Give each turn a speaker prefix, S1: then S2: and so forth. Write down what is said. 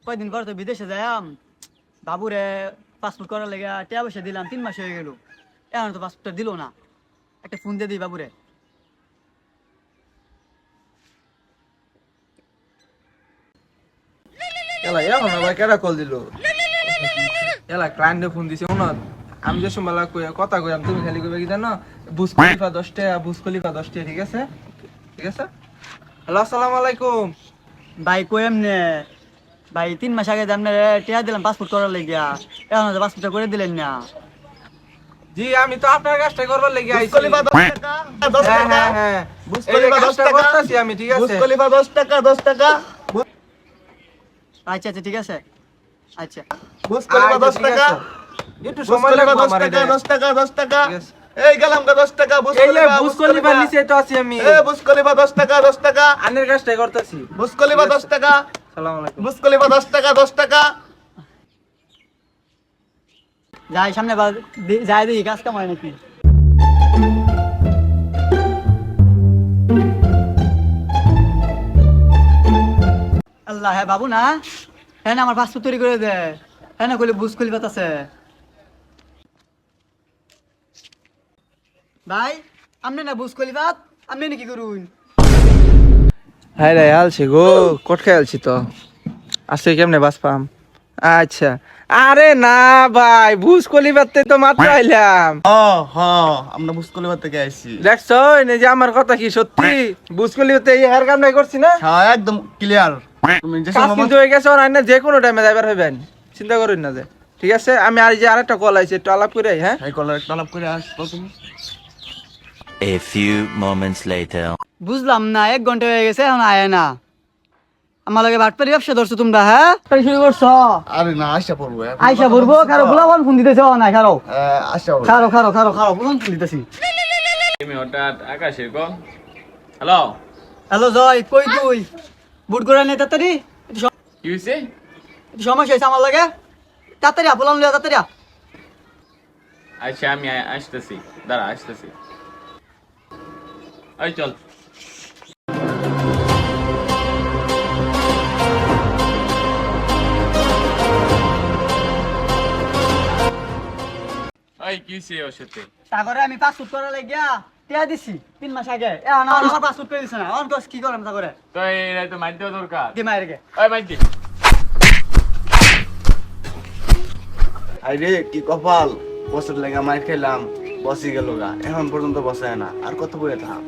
S1: কয়দিন পর তো বিদেশে যাইম, বাবুরে পাসপোর্ট করার লেগে টাকা পয়সা দিলাম, 3 মাস হয়ে গেল, এখন তো পাসপোর্টটা দিল না। একটা ফোন দিয়ে দিই বাবুরে।
S2: এলা এখন আবার কেডা কল দিল? এলা ক্লায়েন্টে ফোন দিছে উনত। আমি যে সময় কথা কইলাম তুমি খালি কইবে কি জানো? বুজ খলিফা 10 টাকা, বুজ খলিফা 10 টাকা, ঠিক আছে? ঠিক আছে? হ্যালো, আসসালামু আলাইকুম।
S1: ভাই কই এমনে ভাই, 3 মাস আগে আপনার টাকা দিলাম পাসপোর্ট করার লেগে, এখন তো পাসপোর্টটা করে দিলেন না।
S2: জি, আমি তো আপনার কাজটা করবার লাগি আইছি।
S3: খলিফা 10 টাকা 10
S2: হ্যাঁ
S3: টাকা
S2: হ্যাঁ হ্যাঁ,
S3: বুজ
S2: এই যে
S3: খলিফা 10
S2: কাজটা
S3: টাকা
S2: করতাছি আমি, ঠিক
S3: বুজ
S2: আছে?
S3: খলিফা 10 টাকা 10 টাকা
S1: আচ্ছা আচ্ছা, ঠিক আছে। আচ্ছা
S3: বুজ খলিফা
S2: আচ্ছা,
S3: 10
S2: ঠিক
S3: টাকা
S2: আছে। একটু
S3: বুজ
S2: সময়
S3: খলিফা
S2: লাগবে
S3: 10
S2: আমার
S3: টাকা
S2: এটা।
S3: 10 টাকা 10 টাকা
S2: ঠিক আছে।
S3: এই গেলাম 10 টাকা বুজ
S2: এই যে
S3: খলিফা
S2: বুজ খলিফার নিচে তো আছি আমি।
S3: এই বুজ খলিফা 10 টাকা 10 টাকা
S2: আনের কাজটাই করতাছি।
S3: বুজ খলিফা 10 টাকা
S2: আসসালামু আলাইকুম।
S3: বুজ খলিফা 10 টাকা 10 টাকা
S1: যাই সামনে যাই দেখি কাজ কাম হয় নাকি। আল্লাহ, হ্যাঁ বাবু না, হ্যাঁ না আমার পাসপোর্ট তৈরি করে দে, হ্যাঁ না কইলে বুঝ খুলি পাতাছে। ভাই আপনি না বুঝ খুলি পাত, আপনি নাকি করুন?
S2: হাই রে, আলছি গো, কোট খেয়ালছি তো। আজকে কেমনে বাস পাম? আচ্ছা, আরে না ভাই, বুঝ কলিবাতে তো মাত্র আইলাম।
S3: আমরা বুজ খলিফা থেকে আইছি
S2: দেখছো এই যে আমার কথা কি সত্যি? বুঝ কলিবাতে এই হেয়ার কামটাই করছি না?
S3: হ্যাঁ একদম ক্লিয়ার তুমি যে
S2: কাজ কিন্তু হয়ে গেছে, আর না যে কোনো টাইমে যাইবার হইবেন, চিন্তা করুন না যে। ঠিক আছে, আমি আর এই যে আরেকটা কল আইছে, একটু আলাপ করে আই, হ্যাঁ?
S3: এই কলার একটা আলাপ করে আসতো তুমি
S4: A few moments later.
S1: বুঝলাম না, 1 ঘন্টা হয়ে গেছে এখন আয় না। আমার লগে বাটপারি ব্যবসা ধরছো তোমরা, হ্যাঁ শুরু করছো?
S3: আরে না আশা পড়বো
S1: আইসা বলবো কারো বুলাবন ফোন দিতেছ না, খারো
S3: আশা পড়বো
S1: খারো খারো খারো খারো বুলান ফোন দিতেছি।
S5: তুমি হঠাৎ আকাশের কম। হ্যালো,
S1: হ্যালো জয়, কই তুই? বুট করে নে তাড়াতাড়ি,
S5: কি হয়েছে?
S1: একটু সমস্যা হয়েছে আমার লাগে, তাড়াতাড়ি বুলান লিয়া তাড়াতাড়ি।
S5: আচ্ছা আমি আসতেছি, দাঁড়া আসতেছি। ওই চল। ওই কি হয়েছে ওর সাথে?
S1: তারপরে আমি পাসপোর্ট করার লাগিয়া টিয়া দিছি 3 মাস আগে, এখন আমার পাসপোর্ট করে দিছে না, এখন তো কি করলাম তারপরে?
S5: তো এই তো মাইর দেওয়া দরকার।
S1: দি মায়ের গে
S5: ওই মাইর দি।
S3: আরে কি কপাল, বছর লেগে মার খেলাম, বসি গেল গা, এখন পর্যন্ত বসায় না, আর কত বয়ে থাক।